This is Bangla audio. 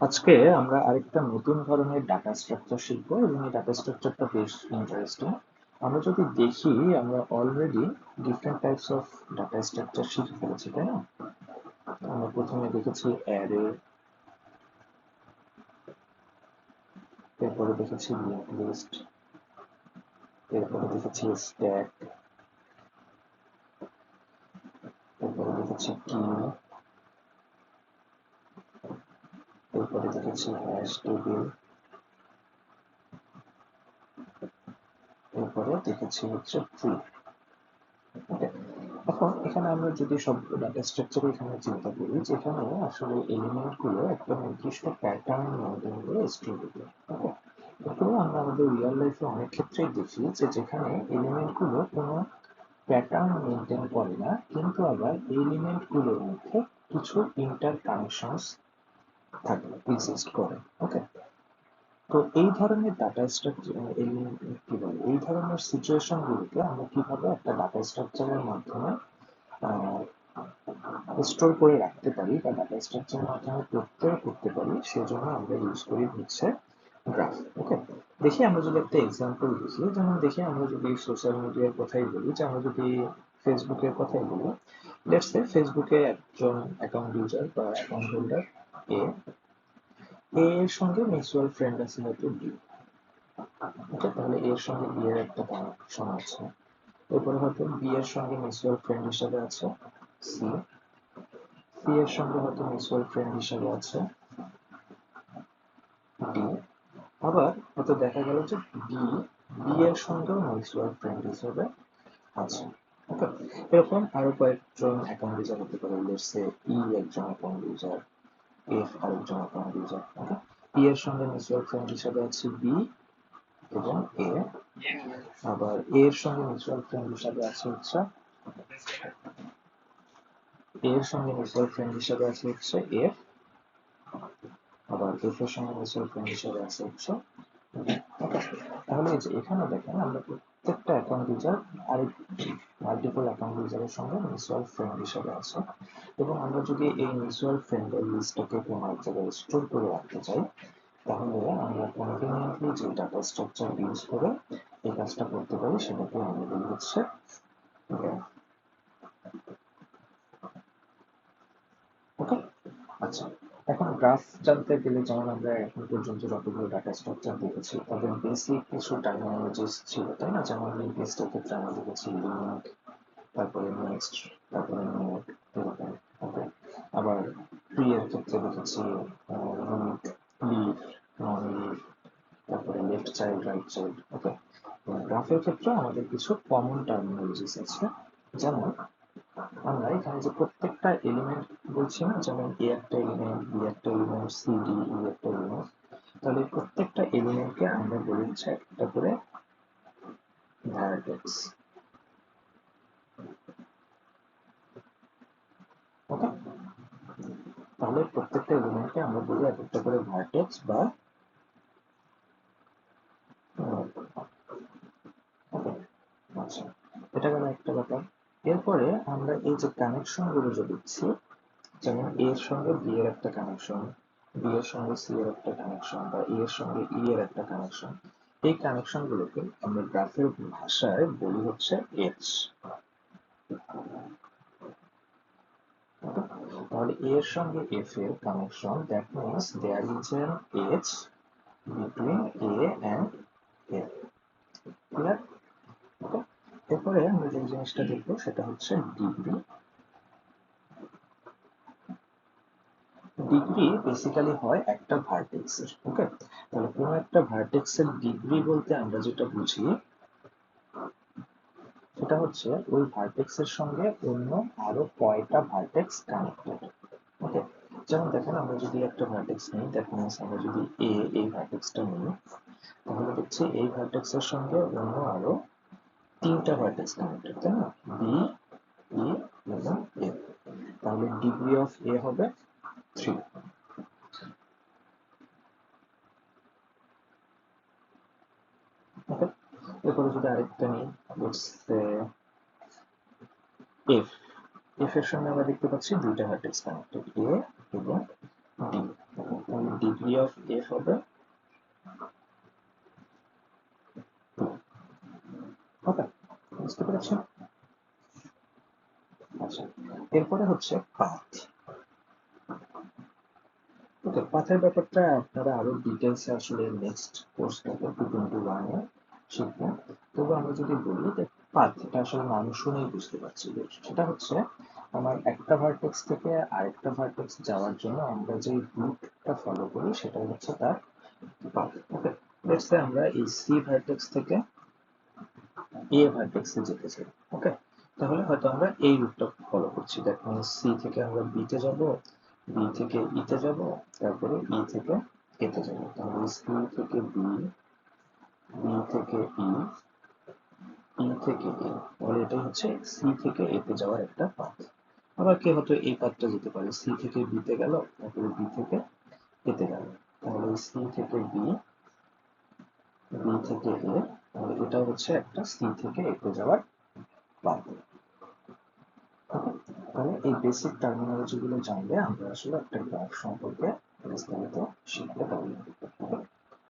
আজকে আমরা আরেকটা নতুন ধরনের ডাটা স্ট্রাকচার শিখবো এবং এই ডাটা স্ট্রাকচারটা বেশ ইন্টারেস্টিং। আমরা যদি দেখি, আমরা already different types of data structure শিখে ফেলেছি, তাই না? আমরা প্রথমে দেখেছি অ্যারে, এরপরে দেখেছি লিঙ্ক লিস্ট, এরপরে দেখেছি স্ট্যাক, এরপরে দেখেছি কি, এরপরে দেখেছি হ্যাশ টেবিল, এরপরে দেখেছি হচ্ছে ট্রি। ওকে, এখন এখানে আমরা যদি সব ডাটা স্ট্রাকচার এখানে চিন্তা করি, যেখানে আসলে এলিমেন্ট গুলো একটা নির্দিষ্ট প্যাটার্ন মেনটেন করে স্টোর করবে। ওকে, এগুলো আমরা আমাদের রিয়েল লাইফে অনেক ক্ষেত্রেই দেখি যে যেখানে এলিমেন্ট গুলো কোনো প্যাটার্ন মেনটেন করে না, কিন্তু আবার এলিমেন্ট গুলোর মধ্যে কিছু ইন্টার কানেকশনস থাকে, এক্সিস্ট করে। ওকে, তো এই ধরনের ডাটা স্ট্রাকচার, কি বলে, এই ধরনের সিচুয়েশন গুলোকে আমরা কিভাবে একটা ডাটা স্ট্রাকচারের মাধ্যমে স্টোর করে রাখতে পারি বা ডাটা স্ট্রাকচারের মাধ্যমে করতে পারি, সেজন্য আমরা ইউজ করি হচ্ছে গ্রাফ। ওকে, দেখি আমরা যদি একটা এক্সাম্পল দেখি, যেমন দেখি আমরা যদি সোশ্যাল মিডিয়ার কথাই বলি, যে আমরা যদি ফেসবুকের কথাই বলি, লেটস সে ফেসবুকে একজন অ্যাকাউন্ট ইউজার বা অ্যাকাউন্ট হোল্ডার এ, এর সঙ্গে মিউচুয়াল ফ্রেন্ড আছে হয়তো বি। ওকে, তাহলে এর সঙ্গে বি এর একটা কানেকশন আছে। এরপরে হয়তো বি এর সঙ্গে মিউচুয়াল ফ্রেন্ড হিসেবে আছে সি, সি এর সঙ্গে হয়তো মিউচুয়াল ফ্রেন্ড হিসেবে আছে ডি। আবার হয়তো দেখা গেল যে বি, বি এর সঙ্গেও মিউচুয়াল ফ্রেন্ড হিসেবে আছে। ওকে, এরকম আরো কয়েকজন অ্যাকাউন্ট ইউজার হতে পারে, লেটস সে ই একজন অ্যাকাউন্ট ইউজার, এফ আরেকজন অ্যাকাউন্ট ইউজার। ওকে, ই এর সঙ্গে মিউচুয়াল ফ্রেন্ড হিসেবে আছে বি এবং এ, আবার এ এর সঙ্গে মিউচুয়াল ফ্রেন্ড হিসেবে আছে হচ্ছে, এর সঙ্গে মিউচুয়াল ফ্রেন্ড হিসেবে আছে হচ্ছে এফ, আবার এফ এর সঙ্গে মিউচুয়াল ফ্রেন্ড হিসেবে আছে হচ্ছে। তাহলে এই যে এখানে দেখেন, আমরা প্রত্যেকটা অ্যাকাউন্ট ইউজার আরেক মাল্টিপল অ্যাকাউন্ট ইউজারের সঙ্গে মিউচুয়াল ফ্রেন্ড হিসেবে আছে। এবং আমরা যদি এই মিউচুয়াল ফ্রেন্ডের লিস্টটাকে কোনো এক জায়গায় স্টোর করে রাখতে চাই, তাহলে আমরা কনভিনিয়েন্টলি যে ডাটা স্ট্রাকচার ইউজ করে এই কাজটা করতে পারি, সেটাকে আমরা বলি হচ্ছে গ্রাফ। ওকে, আচ্ছা, এখন গ্রাফ জানতে গেলে, যেমন আমরা এখন পর্যন্ত যতগুলো ডাটা স্ট্রাকচার দেখেছি তাদের বেসিক কিছু টার্মিনোলজিস ছিল, তাই না? যেমন লিঙ্ক লিস্টের ক্ষেত্রে আমরা দেখেছি লিঙ্ক, তারপরে নেক্সট, তারপরে নোড, এরকম। ওকে, আবার ট্রি এর ক্ষেত্রে দেখেছি রুট, লিফ, নন লিফ, তারপরে লেফট চাইল্ড, রাইট চাইল্ড। ওকে, গ্রাফের ক্ষেত্রে আমাদের কিছু কমন টার্মিনোলজিস আছে। যেমন আমরা এখানে যে প্রত্যেকটা এলিমেন্ট বলছি না, যেমন এ একটা এলিমেন্ট, বি একটা এলিমেন্ট, সি ডি ই একটা এলিমেন্ট, তাহলে প্রত্যেকটা এলিমেন্টকে আমরা বলি হচ্ছে একটা করে ভার্টেক্স। ওকে, তাহলে প্রত্যেকটা এলিমেন্টকে আমরা বলি এক একটা করে ভার্টেক্স বা ওকে, আচ্ছা, এটা গেল একটা ব্যাপার। এরপরে আমরা এই যে কানেকশন গুলো যে দিচ্ছি, যেমন এ এর সঙ্গে বি এর একটা কানেকশন, বি এর সঙ্গে সি এর একটা কানেকশন, বা এ এর সঙ্গে ই এর একটা কানেকশন, এই কানেকশন গুলোকে আমরা গ্রাফের ভাষায় বলি হচ্ছে এজ। তাহলে এ এর সঙ্গে এফ এর connection, that means there is an edge between A and F. Clear? Okay, এরপরে আমরা যে জিনিসটা দেখবো সেটা হচ্ছে ডিগ্রি। ডিগ্রি বেসিক্যালি হয় একটা ভার্টেক্সের। ওকে, তাহলে কোনো একটা ভার্টেক্সের ডিগ্রি বলতে আমরা যেটা বুঝি, সেটা হচ্ছে ওই ভার্টেক্সের সঙ্গে অন্য আরো কয়টা ভার্টেক্স কানেক্টেড। ওকে, যেমন দেখেন, আমরা যদি একটা ভার্টেক্স নিই, দ্যাট মিনস আমরা যদি এই ভার্টেক্সটা নিই, তাহলে হচ্ছে এই ভার্টেক্সের সঙ্গে অন্য আরো তিনটা ভার্টেক্স কানেক্টেড, তাই না? বি, ই এবং এ। তাহলে ডিগ্রি অফ এ হবে 3। ওকে, এরপরে যদি আরেকটা নিই, লেটস সে এফ, এফ এর সঙ্গে আমরা দেখতে পাচ্ছি দুইটা ভার্টেক্স কানেক্টেড, এ এবং ডি। তাহলে বি অফ এ হবে ওকে, বুঝতে পেরেছেন? আচ্ছা, এরপরে হচ্ছে পাথ। ওকে, পাথের ব্যাপারটা আপনারা আরো ডিটেলসে আসলে নেক্সট কোর্সটাতে 2.1 এ শিখবেন। তবে আমরা যদি বলি যে পাথ, এটা আসলে মানুষ শুনেই বুঝতে পারছি যে সেটা হচ্ছে আমার একটা ভার্টেক্স থেকে আরেকটা ভার্টেক্স যাওয়ার জন্য আমরা যে রুটটা ফলো করি সেটা হচ্ছে তার পাথ। ওকে, লেটস সে আমরা এই সি ভার্টেক্স থেকে এ ভার্টেক্সে যেতে চাই। ওকে, তাহলে হয়তো আমরা এই রুটটা ফলো করছি। দ্যাট মিনস সি থেকে আমরা বিতে যাব, বি থেকে ইতে যাব, তারপরে ই থেকে এতে যাব। তাহলে সি থেকে বি, বি থেকে ই, ই থেকে এ। তাহলে এটাই হচ্ছে সি থেকে এতে যাওয়ার একটা পাথ। আবার কেউ হয়তো এই পাথটা যেতে পারে, সি থেকে বিতে গেল, তারপরে বি থেকে এতে গেল। তাহলে সি থেকে বি, বি থেকে এ, তাহলে এটা হচ্ছে একটা সি থেকে এতে যাওয়ার পাথ। তাহলে এই বেসিক টার্মিনোলজি গুলো জানলে আমরা আসলে একটা গ্রাফ সম্পর্কে বিস্তারিত শিখতে পারবো।